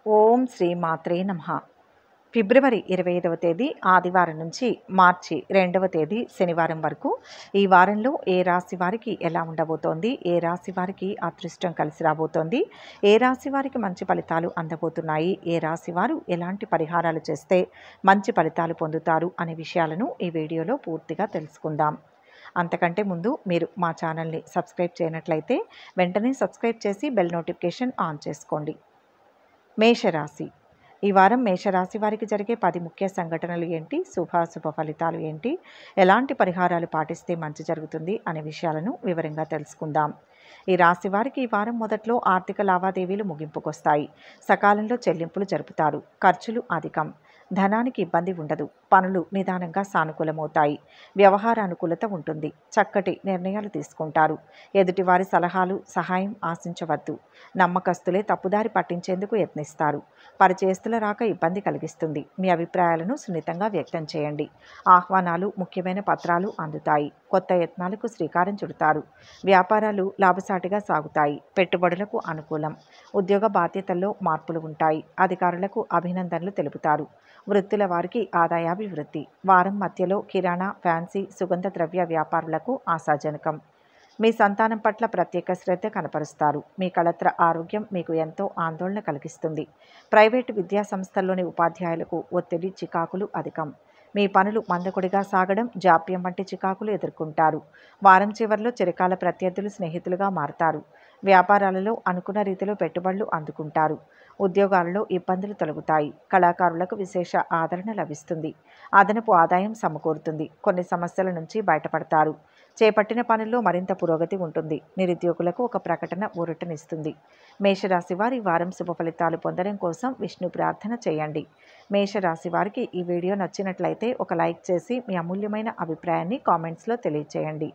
ఓం శ్రీ మాత్రే నమః. ఫిబ్రవరి 25వ తేదీ ఆదివారం నుంచి మార్చి 2వ తేదీ శనివారం వరకు ఈ వారంలో ఏ రాశి వారికి ఎలా ఉండబోతోంది, ఏ రాశి వారికి అదృష్టం కలిసి రాబోతోంది, ఏ రాశి వారికి మంచి ఫలితాలు అందబోతున్నాయి, ఏ రాశి వారు ఎలాంటి పరిహారాలు చేస్తే మంచి ఫలితాలు పొందుతారు అనే విషయాలను ఈ వీడియోలో పూర్తిగా తెలుసుకుందాం. అంతకంటే ముందు మీరు మా ఛానల్ని సబ్స్క్రైబ్ చేయనట్లయితే వెంటనే సబ్స్క్రైబ్ చేసి బెల్ నోటిఫికేషన్ ఆన్ చేసుకోండి. మేషరాశి. ఈ వారం మేషరాశి వారికి జరిగే 10 ముఖ్య సంఘటనలు ఏంటి, శుభాశుభ ఫలితాలు ఏంటి, ఎలాంటి పరిహారాలు పాటిస్తే మంచి జరుగుతుంది అనే విషయాలను వివరంగా తెలుసుకుందాం. ఈ రాశి వారికి ఈ వారం మొదట్లో ఆర్థిక లావాదేవీలు ముగింపుకొస్తాయి. సకాలంలో చెల్లింపులు జరుపుతారు. ఖర్చులు అధికం. ధనానికి ఇబ్బంది ఉండదు. పనులు నిదానంగా సానుకూలమవుతాయి. వ్యవహార అనుకూలత ఉంటుంది. చక్కటి నిర్ణయాలు తీసుకుంటారు. ఎదుటివారి సలహాలు, సహాయం ఆశించవద్దు. నమ్మకస్తులే తప్పుదారి పట్టించేందుకు యత్నిస్తారు. పరిచయస్తుల రాక ఇబ్బంది కలిగిస్తుంది. మీ అభిప్రాయాలను సున్నితంగా వ్యక్తం చేయండి. ఆహ్వానాలు, ముఖ్యమైన పత్రాలు అందుతాయి. కొత్త యత్నాలకు శ్రీకారం చుడతారు. వ్యాపారాలు లాభసాటిగా సాగుతాయి. పెట్టుబడులకు అనుకూలం. ఉద్యోగ బాధ్యతల్లో మార్పులు ఉంటాయి. అధికారులకు అభినందనలు తెలుపుతారు. వృత్తుల వారికి ఆదాయాభివృద్ధి. వారం మధ్యలో కిరాణా, ఫ్యాన్సీ, సుగంధ ద్రవ్య వ్యాపారులకు ఆశాజనకం. మీ సంతానం పట్ల ప్రత్యేక శ్రద్ధ కనపరుస్తారు. మీ కళత్ర ఆరోగ్యం మీకు ఎంతో ఆందోళన కలిగిస్తుంది. ప్రైవేటు విద్యా సంస్థల్లోని ఉపాధ్యాయులకు ఒత్తిడి, చికాకులు అధికం. మీ పనులు మందకొడిగా సాగడం, జాప్యం వంటి చికాకులు ఎదుర్కొంటారు. వారం చివరిలో చిరకాల ప్రత్యర్థులు స్నేహితులుగా మారతారు. వ్యాపారాలలో అనుకున్న రీతిలో పెట్టుబడులు అందుకుంటారు. ఉద్యోగాలలో ఇబ్బందులు తొలగుతాయి. కళాకారులకు విశేష ఆదరణ లభిస్తుంది. అదనపు ఆదాయం సమకూరుతుంది. కొన్ని సమస్యల నుంచి బయటపడతారు. చేపట్టిన పనుల్లో మరింత పురోగతి ఉంటుంది. నిరుద్యోగులకు ఒక ప్రకటన ఊరటనిస్తుంది. మేషరాశి వారి వారం శుభ ఫలితాలు పొందడం కోసం విష్ణు ప్రార్థన చేయండి. మేషరాశి వారికి ఈ వీడియో నచ్చినట్లయితే ఒక లైక్ చేసి మీ అమూల్యమైన అభిప్రాయాన్ని కామెంట్స్లో తెలియచేయండి.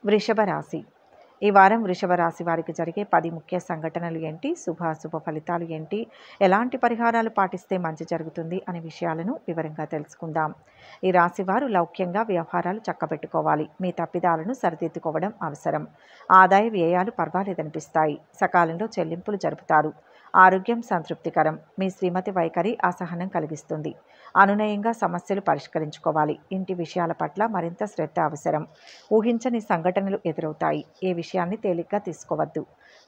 వృషభ రాశి. ఈ వారం వృషభ రాశి వారికి జరిగే 10 ముఖ్య సంఘటనలు ఏంటి, శుభాశుభ ఫలితాలు ఏంటి, ఎలాంటి పరిహారాలు పాటిస్తే మంచి జరుగుతుంది అనే విషయాలను వివరంగా తెలుసుకుందాం. ఈ రాశి వారు లౌక్యంగా వ్యవహారాలు చక్కబెట్టుకోవాలి. మీ తప్పిదాలను సరిదిద్దుకోవడం అవసరం. ఆదాయ వ్యయాలు పర్వాలేదనిపిస్తాయి. సకాలంలో చెల్లింపులు జరుపుతారు. ఆరోగ్యం సంతృప్తికరం. మీ శ్రీమతి వైఖరి అసహనం కలిగిస్తుంది. అనునయంగా సమస్యలు పరిష్కరించుకోవాలి. ఇంటి విషయాల పట్ల మరింత శ్రద్ధ అవసరం. ఊహించని సంఘటనలు ఎదురవుతాయి. ఏ విషయాన్ని తేలిగ్గా తీసుకోవద్దు.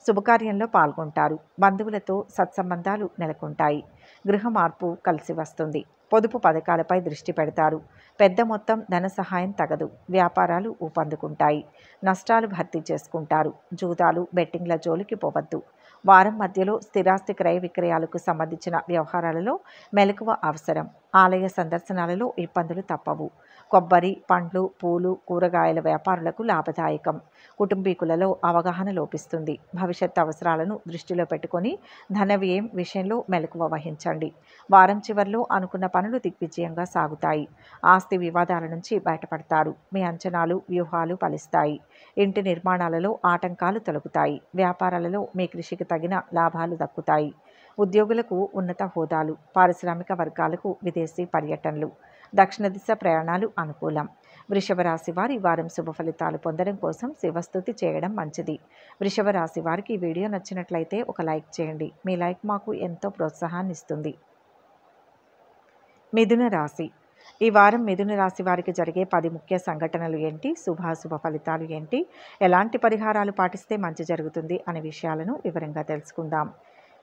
శుభకార్యంలో పాల్గొంటారు. బంధువులతో సత్సంబంధాలు నెలకొంటాయి. గృహ మార్పు కలిసి వస్తుంది. పొదుపు పథకాలపై దృష్టి పెడతారు. పెద్ద మొత్తం ధన సహాయం తగదు. వ్యాపారాలు ఊపందుకుంటాయి. నష్టాలు భర్తీ చేసుకుంటారు. జూదాలు, బెట్టింగ్ల జోలికి పోవద్దు. వారం మధ్యలో స్థిరాస్తి క్రయ విక్రయాలకు సంబంధించిన వ్యవహారాలలో మెలకువ అవసరం. ఆలయ సందర్శనాలలో ఇబ్బందులు తప్పవు. కొబ్బరి, పండ్లు, పూలు, కూరగాయల వ్యాపారులకు లాభదాయకం. కుటుంబీకులలో అవగాహన లోపిస్తుంది. భవిష్యత్ అవసరాలను దృష్టిలో పెట్టుకొని ధన వ్యయం విషయంలో మెలకువ వహించండి. వారం చివరిలో అనుకున్న పనులు దిగ్విజయంగా సాగుతాయి. ఆస్తి వివాదాల నుంచి బయటపడతారు. మీ అంచనాలు, వ్యూహాలు ఫలిస్తాయి. ఇంటి నిర్మాణాలలో ఆటంకాలు తొలగుతాయి. వ్యాపారాలలో మీ కృషికి తగిన లాభాలు దక్కుతాయి. ఉద్యోగులకు ఉన్నత హోదాలు. పారిశ్రామిక వర్గాలకు విదేశీ పర్యటనలు. దక్షిణ దిశ ప్రయాణాలు అనుకూలం. వృషభ రాశి వారి వారం శుభ ఫలితాలు పొందడం కోసం శివస్తుతి చేయడం మంచిది. వృషభ రాశి వారికి ఈ వీడియో నచ్చినట్లయితే ఒక లైక్ చేయండి. మీ లైక్ మాకు ఎంతో ప్రోత్సాహాన్ని ఇస్తుంది. మిథున రాశి. ఈ వారం మిథున రాశి వారికి జరిగే 10 ముఖ్య సంఘటనలు ఏంటి, శుభాశుభ ఫలితాలు ఏంటి, ఎలాంటి పరిహారాలు పాటిస్తే మంచి జరుగుతుంది అనే విషయాలను వివరంగా తెలుసుకుందాం.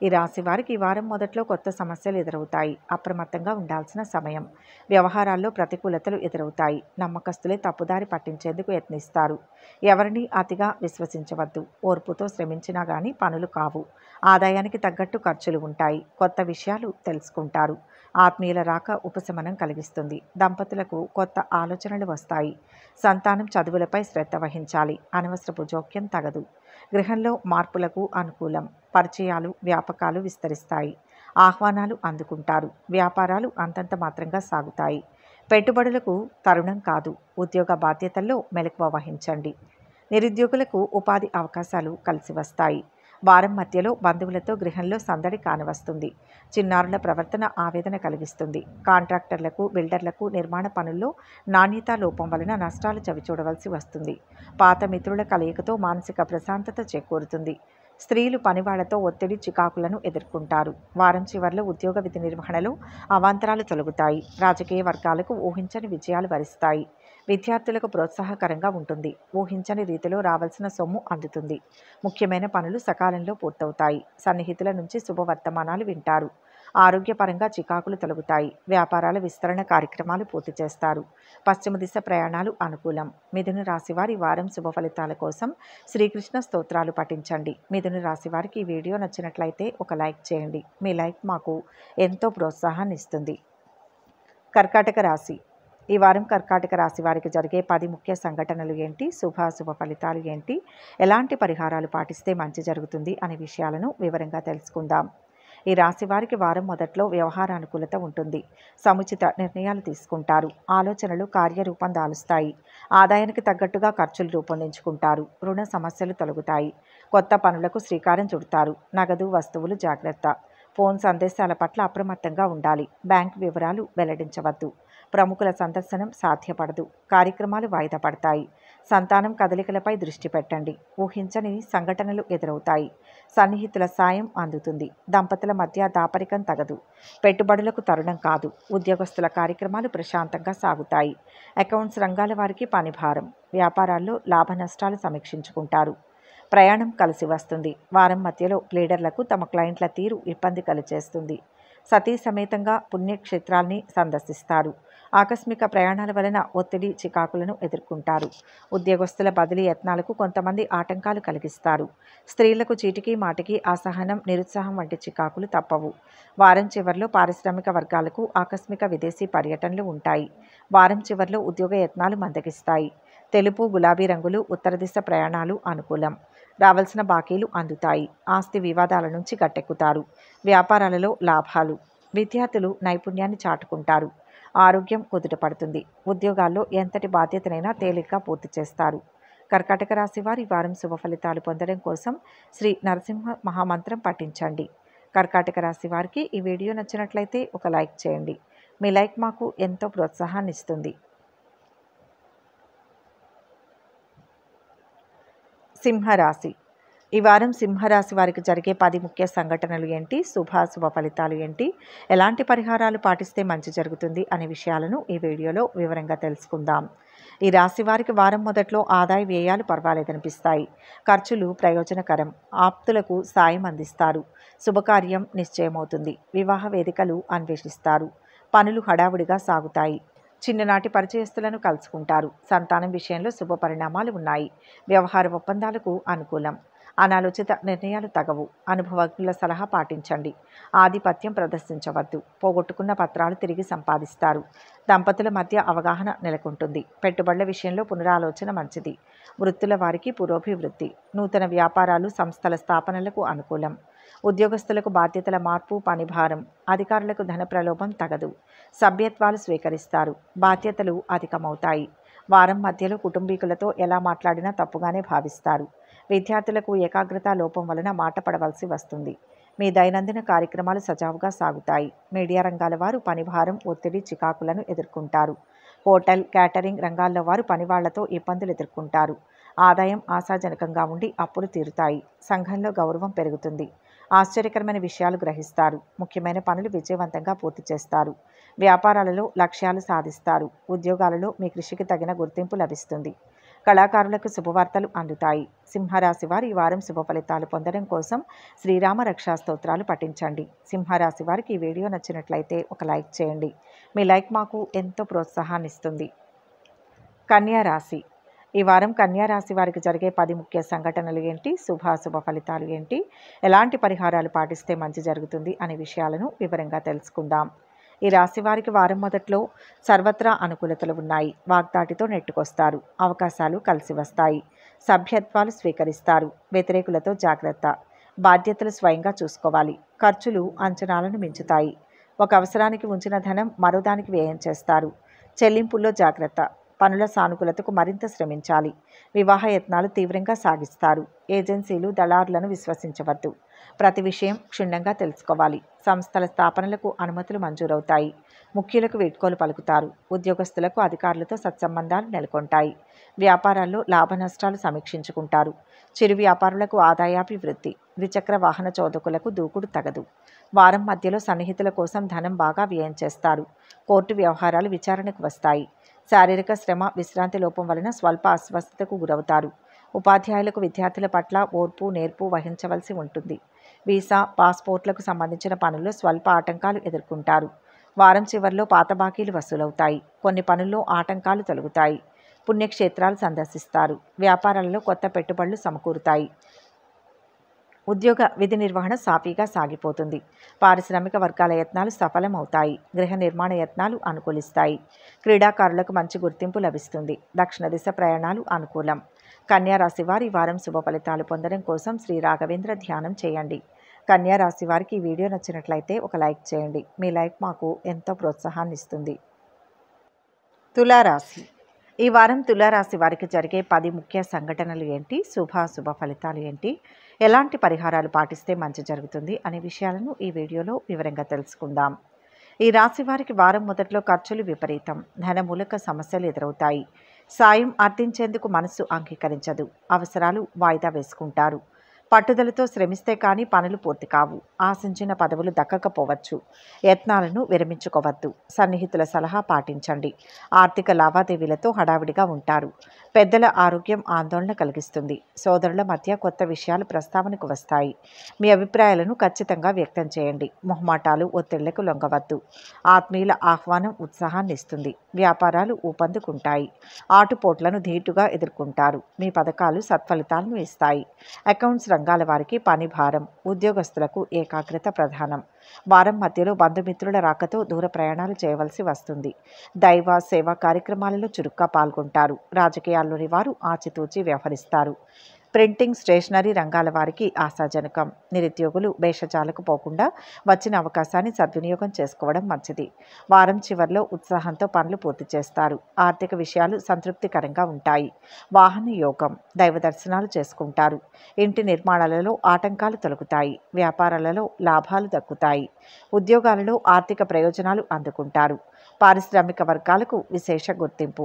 ఈ రాశి వారికి ఈ వారం మొదట్లో కొత్త సమస్యలు ఎదురవుతాయి. అప్రమత్తంగా ఉండాల్సిన సమయం. వ్యవహారాల్లో ప్రతికూలతలు ఎదురవుతాయి. నమ్మకస్తులే తప్పుదారి పట్టించేందుకు యత్నిస్తారు. ఎవరిని అతిగా విశ్వసించవద్దు. ఓర్పుతో శ్రమించినా కానీ పనులు కావు. ఆదాయానికి తగ్గట్టు ఖర్చులు ఉంటాయి. కొత్త విషయాలు తెలుసుకుంటారు. ఆత్మీయుల రాక ఉపశమనం కలిగిస్తుంది. దంపతులకు కొత్త ఆలోచనలు వస్తాయి. సంతానం చదువులపై శ్రద్ధ వహించాలి. అనవసరపు జోక్యం తగదు. గృహంలో మార్పులకు అనుకూలం. పరిచయాలు, వ్యాపకాలు విస్తరిస్తాయి. ఆహ్వానాలు అందుకుంటారు. వ్యాపారాలు అంతంత మాత్రంగా సాగుతాయి. పెట్టుబడులకు తరుణం కాదు. ఉద్యోగ బాధ్యతల్లో మెలకువ వహించండి. నిరుద్యోగులకు ఉపాధి అవకాశాలు కలిసి వస్తాయి. వారం మధ్యలో బంధువులతో గృహంలో సందడి కానవస్తుంది. చిన్నారుల ప్రవర్తన ఆవేదన కలిగిస్తుంది. కాంట్రాక్టర్లకు, బిల్డర్లకు నిర్మాణ పనుల్లో నాణ్యతా లోపం వలన నష్టాలు చవిచూడవలసి వస్తుంది. పాత మిత్రుల కలయికతో మానసిక ప్రశాంతత చేకూరుతుంది. స్త్రీలు పనివాళ్లతో ఒత్తిడి చికాకులను ఎదుర్కొంటారు. వారం చివర్లో ఉద్యోగ విధి నిర్వహణలో అవాంతరాలు తొలగుతాయి. రాజకీయ వర్గాలకు ఊహించని విజయాలు వరిస్తాయి. విద్యార్థులకు ప్రోత్సాహకరంగా ఉంటుంది. ఊహించని రీతిలో రావాల్సిన సొమ్ము అందుతుంది. ముఖ్యమైన పనులు సకాలంలో పూర్తవుతాయి. సన్నిహితుల నుంచి శుభవర్తమానాలు వింటారు. ఆరోగ్యపరంగా చికాకులు తొలగుతాయి. వ్యాపారాల విస్తరణ కార్యక్రమాలు పూర్తి చేస్తారు. పశ్చిమ దిశ ప్రయాణాలు అనుకూలం. మిథున రాశి వారి వారం శుభ ఫలితాల కోసం శ్రీకృష్ణ స్తోత్రాలు పఠించండి. మిథున రాశి వారికి ఈ వీడియో నచ్చినట్లయితే ఒక లైక్ చేయండి. మీ లైక్ మాకు ఎంతో ప్రోత్సాహాన్ని ఇస్తుంది. కర్కాటక రాశి. ఈ వారం కర్కాటక రాశి వారికి జరిగే 10 ముఖ్య సంఘటనలు ఏంటి, శుభాశుభ ఫలితాలు ఏంటి, ఎలాంటి పరిహారాలు పాటిస్తే మంచి జరుగుతుంది అనే విషయాలను వివరంగా తెలుసుకుందాం. ఈ రాశి వారికి వారం మొదట్లో వ్యవహారానుకూలత ఉంటుంది. సముచిత నిర్ణయాలు తీసుకుంటారు. ఆలోచనలు కార్యరూపం దాలుస్తాయి. ఆదాయానికి తగ్గట్టుగా ఖర్చులు రూపొందించుకుంటారు. రుణ సమస్యలు తొలగుతాయి. కొత్త పనులకు శ్రీకారం చుడతారు. నగదు వస్తువులు జాగ్రత్త. ఫోన్ సందేశాల పట్ల అప్రమత్తంగా ఉండాలి. బ్యాంక్ వివరాలు వెల్లడించవద్దు. ప్రముఖుల సందర్శనం సాధ్యపడదు. కార్యక్రమాలు వాయిదా పడతాయి. సంతానం కదలికలపై దృష్టి పెట్టండి. ఊహించని సంఘటనలు ఎదురవుతాయి. సన్నిహితుల సాయం అందుతుంది. దంపతుల మధ్య దాపరికం తగదు. పెట్టుబడులకు తరుణం కాదు. ఉద్యోగస్తుల కార్యక్రమాలు ప్రశాంతంగా సాగుతాయి. అకౌంట్స్ రంగాల వారికి పనిభారం. వ్యాపారాల్లో లాభ నష్టాలు సమీక్షించుకుంటారు. ప్రయాణం కలిసి వస్తుంది. వారం మధ్యలో లీడర్లకు తమ క్లయింట్ల తీరు ఇబ్బంది కలిగజేస్తుంది. సతీ సమేతంగా పుణ్యక్షేత్రాల్ని సందర్శిస్తారు. ఆకస్మిక ప్రయాణాల వలన ఒత్తిడి చికాకులను ఎదుర్కొంటారు. ఉద్యోగస్తుల బదిలీ యత్నాలకు కొంతమంది ఆటంకాలు కలిగిస్తారు. స్త్రీలకు చీటికి మాటికి అసహనం, నిరుత్సాహం వంటి చికాకులు తప్పవు. వారం చివర్లో పారిశ్రామిక వర్గాలకు ఆకస్మిక విదేశీ పర్యటనలు ఉంటాయి. వారం చివర్లో ఉద్యోగ యత్నాలు మందగిస్తాయి. తెలుపు, గులాబీ రంగులు, ఉత్తర దిశ ప్రయాణాలు అనుకూలం. రావాల్సిన బాకీలు అందుతాయి. ఆస్తి వివాదాల నుంచి గట్టెక్కుతారు. వ్యాపారాలలో లాభాలు. విద్యార్థులు నైపుణ్యాన్ని చాటుకుంటారు. ఆరోగ్యం కుదుటపడుతుంది. ఉద్యోగాల్లో ఎంతటి బాధ్యతనైనా తేలిగ్గా పూర్తి చేస్తారు. కర్కాటక రాశి వారి వారం శుభ ఫలితాలు పొందడం కోసం శ్రీ నరసింహ మహామంత్రం పఠించండి. కర్కాటక రాశి వారికి ఈ వీడియో నచ్చినట్లయితే ఒక లైక్ చేయండి. మీ లైక్ మాకు ఎంతో ప్రోత్సాహాన్ని ఇస్తుంది. సింహరాశి. ఈ వారం సింహరాశి వారికి జరిగే 10 ముఖ్య సంఘటనలు ఏంటి, శుభాశుభ ఫలితాలు ఏంటి, ఎలాంటి పరిహారాలు పాటిస్తే మంచి జరుగుతుంది అనే విషయాలను ఈ వీడియోలో వివరంగా తెలుసుకుందాం. ఈ రాశి వారికి వారం మొదట్లో ఆదాయ వ్యయాలు పర్వాలేదనిపిస్తాయి. ఖర్చులు ప్రయోజనకరం. ఆప్తులకు సాయం అందిస్తారు. శుభకార్యం నిశ్చయమవుతుంది. వివాహ వేదికలు అన్వేషిస్తారు. పనులు హడావుడిగా సాగుతాయి. చిన్ననాటి పరిచయస్తులను కలుసుకుంటారు. సంతానం విషయంలో శుభ పరిణామాలు ఉన్నాయి. వ్యవహార ఒప్పందాలకు అనుకూలం. అనాలోచిత నిర్ణయాలు తగవు. అనుభవజ్ఞుల సలహా పాటించండి. ఆధిపత్యం ప్రదర్శించవద్దు. పోగొట్టుకున్న పత్రాలు తిరిగి సంపాదిస్తారు. దంపతుల మధ్య అవగాహన నెలకొంటుంది. పెట్టుబడుల విషయంలో పునరాలోచన మంచిది. వృత్తుల వారికి పురోభివృద్ధి. నూతన వ్యాపారాలు, సంస్థల స్థాపనలకు అనుకూలం. ఉద్యోగస్తులకు బాధ్యతల మార్పు, పనిభారం. అధికారులకు ధన ప్రలోభం తగదు. సభ్యత్వాలు స్వీకరిస్తారు. బాధ్యతలు అధికమవుతాయి. వారం మధ్యలో కుటుంబీకులతో ఎలా మాట్లాడినా తప్పుగానే భావిస్తారు. విద్యార్థులకు ఏకాగ్రత లోపం వలన మాట పడవలసి వస్తుంది. మీ దైనందిన కార్యక్రమాలు సజావుగా సాగుతాయి. మీడియా రంగాల వారు పనిభారం, ఒత్తిడి, చికాకులను ఎదుర్కొంటారు. హోటల్, క్యాటరింగ్ రంగాల్లో వారు పనివాళ్లతో ఇబ్బందులు ఎదుర్కొంటారు. ఆదాయం ఆశాజనకంగా ఉండి అప్పులు తీరుతాయి. సంఘంలో గౌరవం పెరుగుతుంది. ఆశ్చర్యకరమైన విషయాలు గ్రహిస్తారు. ముఖ్యమైన పనులు విజయవంతంగా పూర్తి చేస్తారు. వ్యాపారాలలో లక్ష్యాలు సాధిస్తారు. ఉద్యోగాలలో మీ కృషికి తగిన గుర్తింపు లభిస్తుంది. కళాకారులకు శుభవార్తలు అందుతాయి. సింహరాశి వారు ఈ వారం శుభ ఫలితాలు పొందడం కోసం శ్రీరామ రక్షా స్తోత్రాలు పఠించండి. సింహరాశి వారికి ఈ వీడియో నచ్చినట్లయితే ఒక లైక్ చేయండి. మీ లైక్ మాకు ఎంతో ప్రోత్సాహాన్ని ఇస్తుంది. కన్యా రాశి. ఈ వారం కన్యా రాశి వారికి జరిగే 10 ముఖ్య సంఘటనలు ఏంటి, శుభాశుభ ఫలితాలు ఏంటి, ఎలాంటి పరిహారాలు పాటిస్తే మంచి జరుగుతుంది అనే విషయాలను వివరంగా తెలుసుకుందాం. ఈ రాశి వారికి వారం మొదట్లో సర్వత్రా అనుకూలతలు ఉన్నాయి. వాగ్దాటితో నెట్టుకొస్తారు. అవకాశాలు కలిసి వస్తాయి. సభ్యత్వాలు స్వీకరిస్తారు. వ్యతిరేకులతో జాగ్రత్త. బాధ్యతలు స్వయంగా చూసుకోవాలి. ఖర్చులు అంచనాలను మించుతాయి. ఒక అవసరానికి ఉంచిన ధనం మరోదానికి వ్యయం చేస్తారు. చెల్లింపుల్లో జాగ్రత్త. పనుల సానుకూలతకు మరింత శ్రమించాలి. వివాహ యత్నాలు తీవ్రంగా సాగిస్తారు. ఏజెన్సీలు, దళారులను విశ్వసించవద్దు. ప్రతి విషయం క్షుణ్ణంగా తెలుసుకోవాలి. సంస్థల స్థాపనలకు అనుమతులు మంజూరవుతాయి. ముఖ్యులకు వీడ్కోలు పలుకుతారు. ఉద్యోగస్తులకు అధికారులతో సత్సంబంధాలు నెలకొంటాయి. వ్యాపారాల్లో లాభ నష్టాలు సమీక్షించుకుంటారు. చిరు వ్యాపారులకు ఆదాయాభివృద్ధి. ద్విచక్ర వాహన చోదకులకు దూకుడు తగదు. వారం మధ్యలో సన్నిహితుల కోసం ధనం బాగా వ్యయం చేస్తారు. కోర్టు వ్యవహారాలు విచారణకు వస్తాయి. శారీరక శ్రమ, విశ్రాంతి లోపం వలన స్వల్ప అస్వస్థతకు గురవుతారు. ఉపాధ్యాయులకు విద్యార్థుల పట్ల ఓర్పు, నేర్పు వహించవలసి ఉంటుంది. వీసా, పాస్పోర్ట్లకు సంబంధించిన పనుల్లో స్వల్ప ఆటంకాలు ఎదుర్కొంటారు. వారం చివరిలో పాత బాకీలు వసూలవుతాయి. కొన్ని పనుల్లో ఆటంకాలు తొలగుతాయి. పుణ్యక్షేత్రాలు సందర్శిస్తారు. వ్యాపారాలలో కొత్త పెట్టుబడులు సమకూరుతాయి. ఉద్యోగ విధి నిర్వహణ సాఫీగా సాగిపోతుంది. పారిశ్రామిక వర్గాల యత్నాలు సఫలమవుతాయి. గృహ నిర్మాణ యత్నాలు అనుకూలిస్తాయి. క్రీడాకారులకు మంచి గుర్తింపు లభిస్తుంది. దక్షిణ దిశ ప్రయాణాలు అనుకూలం. కన్యా రాశి వారి వారం శుభ ఫలితాలు పొందడం కోసం శ్రీ రాఘవేంద్ర ధ్యానం చేయండి. కన్యా రాశి వారికి ఈ వీడియో నచ్చినట్లయితే ఒక లైక్ చేయండి. మీ లైక్ మాకు ఎంతో ప్రోత్సాహాన్ని ఇస్తుంది. తులారాశి. ఈ వారం తులారాశి వారికి జరిగే 10 ముఖ్య సంఘటనలు ఏంటి, శుభ ఫలితాలు ఏంటి, ఎలాంటి పరిహారాలు పాటిస్తే మంచి జరుగుతుంది అనే విషయాలను ఈ వీడియోలో వివరంగా తెలుసుకుందాం. ఈ రాశి వారికి వారం మొదట్లో ఖర్చులు విపరీతం. ధనమూలక సమస్యలు ఎదురవుతాయి. సాయం అర్థించేందుకు మనసు అంగీకరించదు. అవసరాలు వాయిదా వేసుకుంటారు. పట్టుదలతో శ్రమిస్తే కానీ పనులు పూర్తి కావు. ఆశించిన పదవులు దక్కకపోవచ్చు. యత్నాలను విరమించుకోవద్దు. సన్నిహితుల సలహా పాటించండి. ఆర్థిక లావాదేవీలతో హడావిడిగా ఉంటారు. పెద్దల ఆరోగ్యం ఆందోళన కలిగిస్తుంది. సోదరుల మధ్య కొత్త విషయాలు ప్రస్తావనకు వస్తాయి. మీ అభిప్రాయాలను ఖచ్చితంగా వ్యక్తం చేయండి. మొహమాటాలు, ఒత్తిళ్లకు లొంగవద్దు. ఆత్మీయుల ఆహ్వానం ఉత్సాహాన్ని ఇస్తుంది. వ్యాపారాలు ఊపందుకుంటాయి. ఆటుపోట్లను ధీటుగా ఎదుర్కొంటారు. మీ పథకాలు సత్ఫలితాలను ఇస్తాయి. అకౌంట్స్ రంగాల వారికి పని భారం. ఉద్యోగస్తులకు ఏకాగ్రత ప్రధానం. వారం మధ్యలో బంధుమిత్రుల రాకతో దూర ప్రయాణాలు చేయవలసి వస్తుంది. దైవ సేవా కార్యక్రమాలలో చురుగ్గా పాల్గొంటారు. రాజకీయాల్లోని వారు ఆచితూచి వ్యవహరిస్తారు. ప్రింటింగ్, స్టేషనరీ రంగాల వారికి ఆశాజనకం. నిరుద్యోగులు భేషజాలకు పోకుండా వచ్చిన అవకాశాన్ని సద్వినియోగం చేసుకోవడం మంచిది. వారం చివరిలో ఉత్సాహంతో పనులు పూర్తి చేస్తారు. ఆర్థిక విషయాలు సంతృప్తికరంగా ఉంటాయి. వాహన యోగం. దైవ దర్శనాలు చేసుకుంటారు. ఇంటి నిర్మాణాలలో ఆటంకాలు తొలగుతాయి. వ్యాపారాలలో లాభాలు దక్కుతాయి. ఉద్యోగాలలో ఆర్థిక ప్రయోజనాలు అందుకుంటారు. పారిశ్రామిక వర్గాలకు విశేష గుర్తింపు.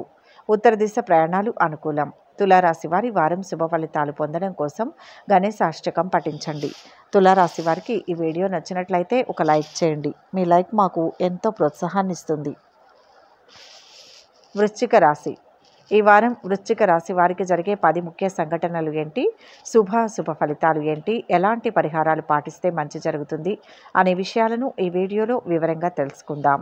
ఉత్తర దిశ ప్రయాణాలు అనుకూలం. తులారాశి వారి వారం శుభ ఫలితాలు పొందడం కోసం గణేశాష్టకం పఠించండి. తులారాశి వారికి ఈ వీడియో నచ్చినట్లయితే ఒక లైక్ చేయండి. మీ లైక్ మాకు ఎంతో ప్రోత్సాహాన్ని ఇస్తుంది. వృశ్చిక రాశి. ఈ వారం వృశ్చిక రాశి వారికి జరిగే 10 ముఖ్య సంఘటనలు ఏంటి, శుభ ఫలితాలు ఏంటి, ఎలాంటి పరిహారాలు పాటిస్తే మంచి జరుగుతుంది అనే విషయాలను ఈ వీడియోలో వివరంగా తెలుసుకుందాం.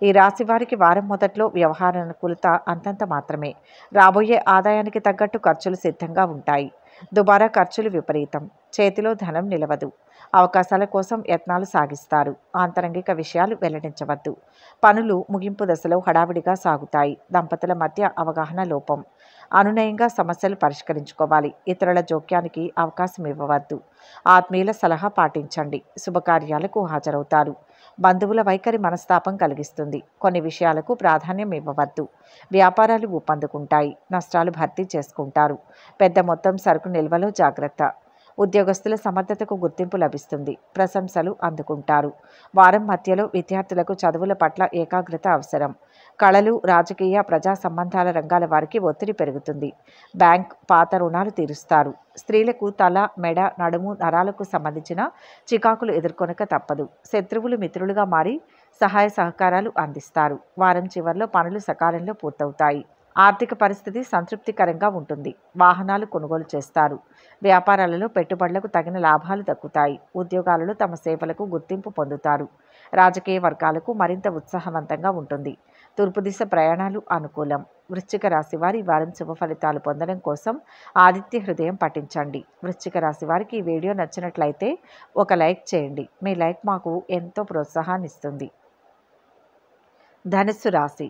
ఈ రాశి వారికి వారం మొదట్లో వ్యవహార అనుకూలత అంతంత మాత్రమే. రాబోయే ఆదాయానికి తగ్గట్టు ఖర్చులు సిద్ధంగా ఉంటాయి. దుబారా ఖర్చులు విపరీతం. చేతిలో ధనం నిలవదు. అవకాశాల కోసం యత్నాలు సాగిస్తారు. ఆంతరంగిక విషయాలు వెల్లడించవద్దు. పనులు ముగింపు దశలో హడావిడిగా సాగుతాయి. దంపతుల మధ్య అవగాహన లోపం. అనునయంగా సమస్యలు పరిష్కరించుకోవాలి. ఇతరుల జోక్యానికి అవకాశం ఇవ్వవద్దు. ఆత్మీయుల సలహా పాటించండి. శుభకార్యాలకు హాజరవుతారు. బంధువుల వైఖరి మనస్తాపం కలిగిస్తుంది. కొన్ని విషయాలకు ప్రాధాన్యం ఇవ్వవద్దు. వ్యాపారాలు ఊపందుకుంటాయి. నష్టాలు భర్తీ చేసుకుంటారు. పెద్ద మొత్తం సరుకు నిల్వలో జాగ్రత్త. ఉద్యోగస్తుల సమర్థతకు గుర్తింపు లభిస్తుంది. ప్రశంసలు అందుకుంటారు. వారం మధ్యలో విద్యార్థులకు చదువుల పట్ల ఏకాగ్రత అవసరం. కళలు, రాజకీయ, ప్రజా సంబంధాల రంగాల వారికి ఒత్తిడి పెరుగుతుంది. బ్యాంక్, పాత రుణాలు తీరుస్తారు. స్త్రీలకు తల, మెడ, నడుము నరాలకు సంబంధించిన చికాకులు ఎదుర్కొనక తప్పదు. శత్రువులు మిత్రులుగా మారి సహాయ సహకారాలు అందిస్తారు. వారం చివరిలో పనులు సకాలంలో పూర్తవుతాయి. ఆర్థిక పరిస్థితి సంతృప్తికరంగా ఉంటుంది. వాహనాలు కొనుగోలు చేస్తారు. వ్యాపారాలలో పెట్టుబడులకు తగిన లాభాలు దక్కుతాయి. ఉద్యోగాలలో తమ సేవలకు గుర్తింపు పొందుతారు. రాజకీయ వర్గాలకు మరింత ఉత్సాహవంతంగా ఉంటుంది. తూర్పు దిశ ప్రయాణాలు అనుకూలం. వృశ్చిక రాశి వారి వారం శుభ ఫలితాలు పొందడం కోసం ఆదిత్య హృదయం పఠించండి. వృశ్చిక రాశి వారికి ఈ వీడియో నచ్చినట్లయితే ఒక లైక్ చేయండి. మీ లైక్ మాకు ఎంతో ప్రోత్సాహాన్ని ఇస్తుంది. ధనుస్సు రాశి.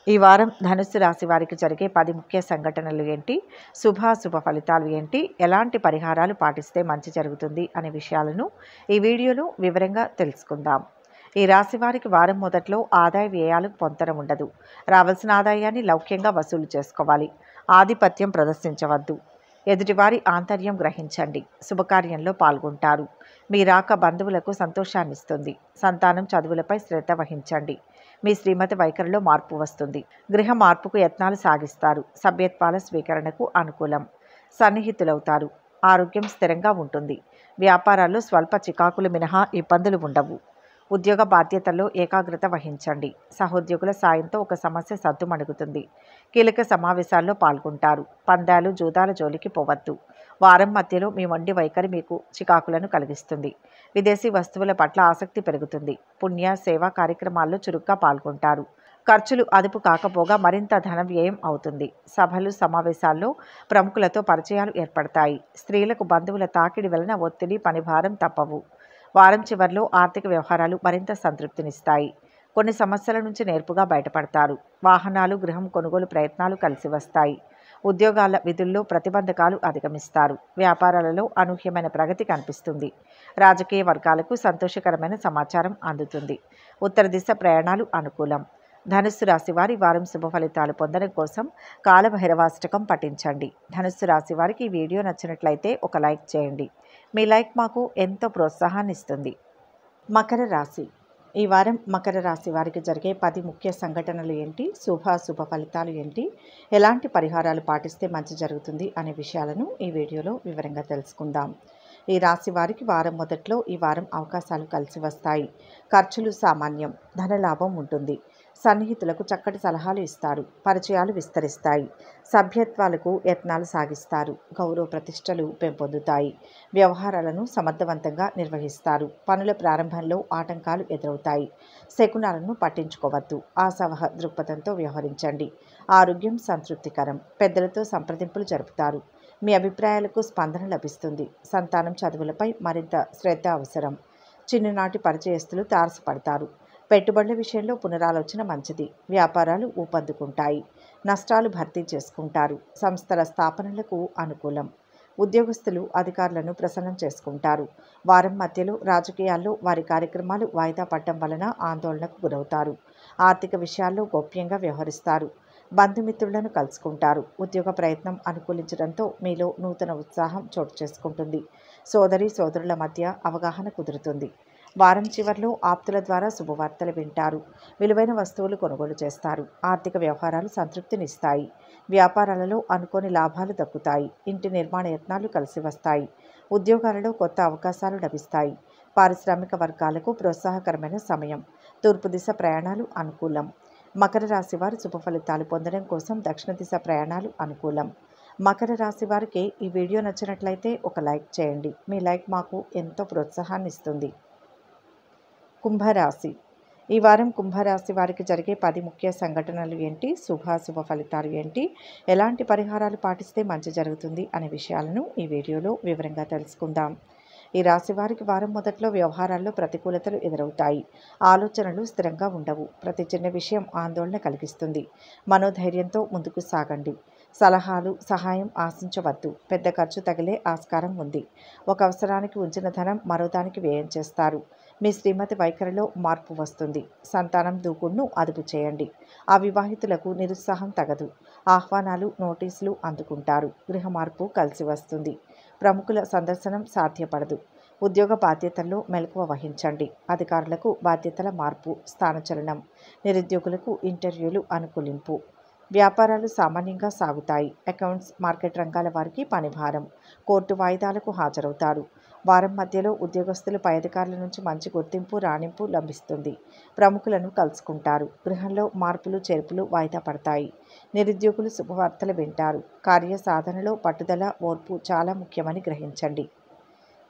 ఈ వారం ధనుస్సు రాశి వారికి జరిగే 10 ముఖ్య సంఘటనలు ఏంటి, శుభ ఫలితాలు ఏంటి, ఎలాంటి పరిహారాలు పాటిస్తే మంచి జరుగుతుంది అనే విషయాలను ఈ వీడియోలో వివరంగా తెలుసుకుందాం. ఈ రాశి వారికి వారం మొదట్లో ఆదాయ వ్యయాలకు పొంతన ఉండదు. రావాల్సిన ఆదాయాన్ని లౌక్యంగా వసూలు చేసుకోవాలి. ఆధిపత్యం ప్రదర్శించవద్దు. ఎదుటివారి ఆంతర్యం గ్రహించండి. శుభకార్యంలో పాల్గొంటారు. మీ రాక బంధువులకు సంతోషాన్నిస్తుంది. సంతానం చదువులపై శ్రద్ధ వహించండి. మీ శ్రీమతి వైఖరిలో మార్పు వస్తుంది. గృహ మార్పుకు యత్నాలు సాగిస్తారు. సభ్యత్వాల స్వీకరణకు అనుకూలం. సన్నిహితులవుతారు. ఆరోగ్యం స్థిరంగా ఉంటుంది. వ్యాపారాల్లో స్వల్ప చికాకులు మినహా ఇబ్బందులు ఉండవు. ఉద్యోగ బాధ్యతల్లో ఏకాగ్రత వహించండి. సహోద్యోగుల సాయంతో ఒక సమస్య సద్దుమణుగుతుంది. కీలక సమావేశాల్లో పాల్గొంటారు. పందాలు జూదాల జోలికి పోవద్దు. వారం మధ్యలో మీ మొండి వైఖరి మీకు చికాకులను కలిగిస్తుంది. విదేశీ వస్తువుల పట్ల ఆసక్తి పెరుగుతుంది. పుణ్య సేవా కార్యక్రమాల్లో చురుగ్గా పాల్గొంటారు. ఖర్చులు అదుపు కాకపోగా మరింత ధన వ్యయం అవుతుంది. సభలు సమావేశాల్లో ప్రముఖులతో పరిచయాలు ఏర్పడతాయి. స్త్రీలకు బంధువుల తాకిడి వలన ఒత్తిడి పనిభారం తప్పవు. వారం చివరిలో ఆర్థిక వ్యవహారాలు మరింత సంతృప్తినిస్తాయి. కొన్ని సమస్యల నుంచి నేర్పుగా బయటపడతారు. వాహనాలు గృహం కొనుగోలు ప్రయత్నాలు కలిసి వస్తాయి. ఉద్యోగాల విధుల్లో ప్రతిబంధకాలు అధిగమిస్తారు. వ్యాపారాలలో అనూహ్యమైన ప్రగతి కనిపిస్తుంది. రాజకీయ వర్గాలకు సంతోషకరమైన సమాచారం అందుతుంది. ఉత్తర దిశ ప్రయాణాలు అనుకూలం. ధనుస్సు రాశి వారి వారం శుభ ఫలితాలు పొందడం కోసం కాలభైరవాష్టకం పఠించండి. ధనుస్సు రాశి వారికి ఈ వీడియో నచ్చినట్లయితే ఒక లైక్ చేయండి. మీ లైక్ మాకు ఎంతో ప్రోత్సాహాన్ని ఇస్తుంది. మకర రాశి. ఈ వారం మకర రాశి వారికి జరిగే 10 ముఖ్య సంఘటనలు ఏంటి, శుభ ఫలితాలు ఏంటి, ఎలాంటి పరిహారాలు పాటిస్తే మంచి జరుగుతుంది అనే విషయాలను ఈ వీడియోలో వివరంగా తెలుసుకుందాం. ఈ రాశి వారికి వారం మొదట్లో ఈ వారం అవకాశాలు కలిసి వస్తాయి. ఖర్చులు సామాన్యం. ధనలాభం ఉంటుంది. సన్నిహితులకు చక్కటి సలహాలు ఇస్తారు. పరిచయాలు విస్తరిస్తాయి. సభ్యత్వాలకు యత్నాలు సాగిస్తారు. గౌరవ ప్రతిష్టలు పెంపొందుతాయి. వ్యవహారాలను సమర్థవంతంగా నిర్వహిస్తారు. పనుల ప్రారంభంలో ఆటంకాలు ఎదురవుతాయి. శకునాలను పట్టించుకోవద్దు. ఆశావహ దృక్పథంతో వ్యవహరించండి. ఆరోగ్యం సంతృప్తికరం. పెద్దలతో సంప్రదింపులు జరుపుతారు. మీ అభిప్రాయాలకు స్పందన లభిస్తుంది. సంతానం చదువులపై మరింత శ్రద్ధ అవసరం. చిన్ననాటి పరిచయస్తులు తారసపడతారు. పెట్టుబడుల విషయంలో పునరాలోచన మంచిది. వ్యాపారాలు ఊపందుకుంటాయి. నష్టాలు భర్తీ చేసుకుంటారు. సంస్థల స్థాపనలకు అనుకూలం. ఉద్యోగస్తులు అధికారులను ప్రసన్నం చేసుకుంటారు. వారం మధ్యలో రాజకీయాల్లో వారి కార్యక్రమాలు వాయిదా పడటం వలన ఆందోళనకు గురవుతారు. ఆర్థిక విషయాల్లో గోప్యంగా వ్యవహరిస్తారు. బంధుమిత్రులను కలుసుకుంటారు. ఉద్యోగ ప్రయత్నం అనుకూలించడంతో మీలో నూతన ఉత్సాహం చోటు చేసుకుంటుంది. సోదరుల మధ్య అవగాహన కుదురుతుంది. వారం చివరిలో ఆప్తుల ద్వారా శుభవార్తలు వింటారు. విలువైన వస్తువులు కొనుగోలు చేస్తారు. ఆర్థిక వ్యవహారాలు సంతృప్తినిస్తాయి. వ్యాపారాలలో అనుకోని లాభాలు దక్కుతాయి. ఇంటి నిర్మాణ యత్నాలు కలిసి వస్తాయి. ఉద్యోగాలలో కొత్త అవకాశాలు లభిస్తాయి. పారిశ్రామిక వర్గాలకు ప్రోత్సాహకరమైన సమయం. తూర్పు దిశ ప్రయాణాలు అనుకూలం. మకర రాశి వారు శుభ ఫలితాలు పొందడం కోసం దక్షిణ దిశ ప్రయాణాలు అనుకూలం. మకర రాశి వారికి ఈ వీడియో నచ్చినట్లయితే ఒక లైక్ చేయండి. మీ లైక్ మాకు ఎంతో ప్రోత్సాహాన్ని ఇస్తుంది. కుంభరాశి. ఈ వారం కుంభరాశి వారికి జరిగే 10 ముఖ్య సంఘటనలు ఏంటి, శుభ ఫలితాలు ఏంటి, ఎలాంటి పరిహారాలు పాటిస్తే మంచి జరుగుతుంది అనే విషయాలను ఈ వీడియోలో వివరంగా తెలుసుకుందాం. ఈ రాశి వారికి వారం మొదట్లో వ్యవహారాల్లో ప్రతికూలతలు ఎదురవుతాయి. ఆలోచనలు స్థిరంగా ఉండవు. ప్రతి చిన్న విషయం ఆందోళన కలిగిస్తుంది. మనోధైర్యంతో ముందుకు సాగండి. సహాయం ఆశించవద్దు. పెద్ద ఖర్చు తగిలే ఆస్కారం ఉంది. ఒక అవసరానికి ఉంచిన ధనం మరోదానికి వ్యయం చేస్తారు. మీ శ్రీమతి వైఖరిలో మార్పు వస్తుంది. సంతానం దూకుడును అదుపు చేయండి. అవివాహితులకు నిరుత్సాహం తగదు. ఆహ్వానాలు నోటీసులు అందుకుంటారు. గృహ మార్పు కలిసి వస్తుంది. ప్రముఖుల సందర్శనం సాధ్యపడదు. ఉద్యోగ బాధ్యతల్లో మెలకువ వహించండి. అధికారులకు బాధ్యతల మార్పు, స్థానచలనం. నిరుద్యోగులకు ఇంటర్వ్యూలు అనుకూలింపు. వ్యాపారాలు సామాన్యంగా సాగుతాయి. అకౌంట్స్, మార్కెట్ రంగాల వారికి పనిభారం. కోర్టు వాయిదాలకు హాజరవుతారు. వారం మధ్యలో ఉద్యోగస్తులు పై అధికారుల నుంచి మంచి గుర్తింపు, రాణింపు లభిస్తుంది. ప్రముఖులను కలుసుకుంటారు. గృహంలో మార్పులు చేర్పులు వాయిదా పడతాయి. నిరుద్యోగులు శుభవార్తలు వింటారు. కార్య సాధనలో పట్టుదల, ఓర్పు చాలా ముఖ్యమని గ్రహించండి.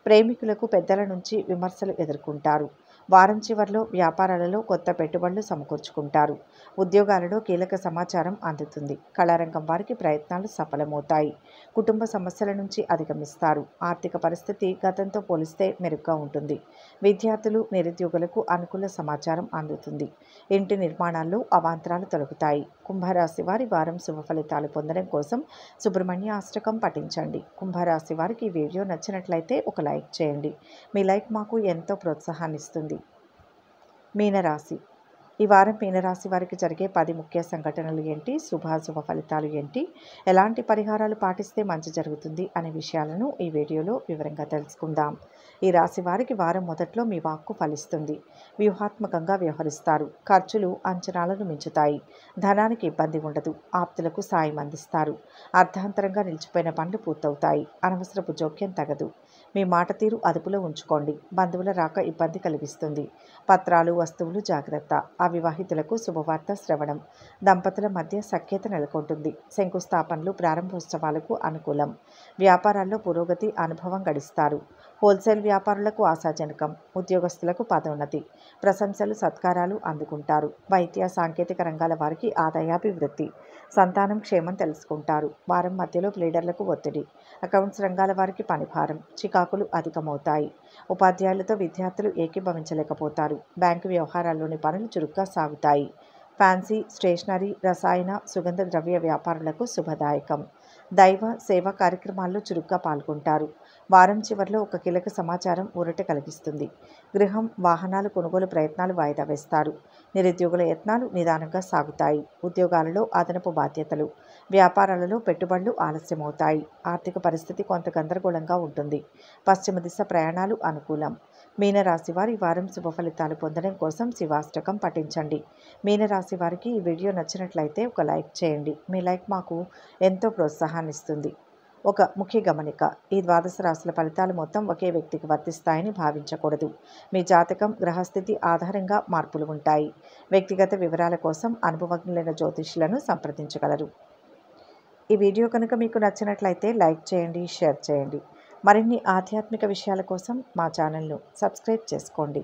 ప్రేమికులకు పెద్దల నుంచి విమర్శలు ఎదుర్కొంటారు. వారం చివరిలో వ్యాపారాలలో కొత్త పెట్టుబడులు సమకూర్చుకుంటారు. ఉద్యోగాలలో కీలక సమాచారం అందుతుంది. కళారంగం వారికి ప్రయత్నాలు సఫలమవుతాయి. కుటుంబ సమస్యల నుంచి అధిగమిస్తారు. ఆర్థిక పరిస్థితి గతంతో పోలిస్తే మెరుగ్గా ఉంటుంది. విద్యార్థులు, నిరుద్యోగులకు అనుకూల సమాచారం అందుతుంది. ఇంటి నిర్మాణాల్లో అవాంతరాలు తొలగుతాయి. కుంభరాశి వారి వారం శుభ ఫలితాలు పొందడం కోసం సుబ్రహ్మణ్య అష్టకం పఠించండి. కుంభరాశి వారికి ఈ వీడియో నచ్చినట్లయితే ఒక లైక్ చేయండి. మీ లైక్ మాకు ఎంతో ప్రోత్సాహాన్ని ఇస్తుంది. మీనరాశి. ఈ వారం మీనరాశి వారికి జరిగే 10 ముఖ్య సంఘటనలు ఏంటి, శుభాశుభ ఫలితాలు ఏంటి, ఎలాంటి పరిహారాలు పాటిస్తే మంచి జరుగుతుంది అనే విషయాలను ఈ వీడియోలో వివరంగా తెలుసుకుందాం. ఈ రాశి వారికి వారం మొదట్లో మీ వాక్కు ఫలిస్తుంది. వ్యూహాత్మకంగా వ్యవహరిస్తారు. ఖర్చులు అంచనాలను మించుతాయి. ధనానికి ఇబ్బంది ఉండదు. ఆప్తులకు సాయం అందిస్తారు. అర్ధాంతరంగా నిలిచిపోయిన పనులు పూర్తవుతాయి. అనవసరపు జోక్యం తగదు. మీ మాట తీరు అదుపులో ఉంచుకోండి. బంధువుల రాక ఇబ్బంది కలిగిస్తుంది. పత్రాలు, వస్తువులు జాగ్రత్త. అవివాహితులకు శుభవార్త శ్రవణం. దంపతుల మధ్య సఖ్యత నెలకొంటుంది. శంకుస్థాపనలు, ప్రారంభోత్సవాలకు అనుకూలం. వ్యాపారాల్లో పురోగతి, అనుభవం గడిస్తారు. హోల్సేల్ వ్యాపారులకు ఆశాజనకం. ఉద్యోగస్తులకు పదోన్నతి. ప్రశంసలు, సత్కారాలు అందుకుంటారు. వైద్య, సాంకేతిక రంగాల వారికి ఆదాయాభివృద్ధి. సంతానం క్షేమం తెలుసుకుంటారు. వారం మధ్యలో లీడర్లకు ఒత్తిడి. అకౌంట్స్ రంగాల వారికి పనిభారం. చికాకులు అధికమవుతాయి. ఉపాధ్యాయులతో విద్యార్థులు ఏకీభవించలేకపోతారు. బ్యాంకు వ్యవహారాల్లోని పనులు చురుగ్గా సాగుతాయి. ఫ్యాన్సీ, స్టేషనరీ, రసాయన, సుగంధ ద్రవ్య వ్యాపారులకు శుభదాయకం. దైవ సేవా కార్యక్రమాల్లో చురుగ్గా పాల్గొంటారు. వారం చివరిలో ఒక కీలక సమాచారం ఊరట కలిగిస్తుంది. గృహం, వాహనాలు కొనుగోలు ప్రయత్నాలు వాయిదా వేస్తారు. నిరుద్యోగుల యత్నాలు నిదానంగా సాగుతాయి. ఉద్యోగాలలో అదనపు బాధ్యతలు. వ్యాపారాలలో పెట్టుబడులు ఆలస్యమవుతాయి. ఆర్థిక పరిస్థితి కొంత గందరగోళంగా ఉంటుంది. పశ్చిమ దిశ ప్రయాణాలు అనుకూలం. మీనరాశి వారి వారం శుభ ఫలితాలు పొందడం కోసం శివాష్టకం పఠించండి. మీనరాశి వారికి ఈ వీడియో నచ్చినట్లయితే ఒక లైక్ చేయండి. మీ లైక్ మాకు ఎంతో ప్రోత్సాహాన్ని ఇస్తుంది. ఒక ముఖ్య గమనిక: ఈ 12 రాశుల ఫలితాలు మొత్తం ఒకే వ్యక్తికి వర్తిస్తాయని భావించకూడదు. మీ జాతకం, గ్రహస్థితి ఆధారంగా మార్పులు ఉంటాయి. వ్యక్తిగత వివరాల కోసం అనుభవజ్ఞులైన జ్యోతిష్యులను సంప్రదించగలరు. ఈ వీడియో కనుక మీకు నచ్చినట్లయితే లైక్ చేయండి, షేర్ చేయండి. మరిన్ని ఆధ్యాత్మిక విషయాల కోసం మా ఛానల్ను సబ్స్క్రైబ్ చేసుకోండి.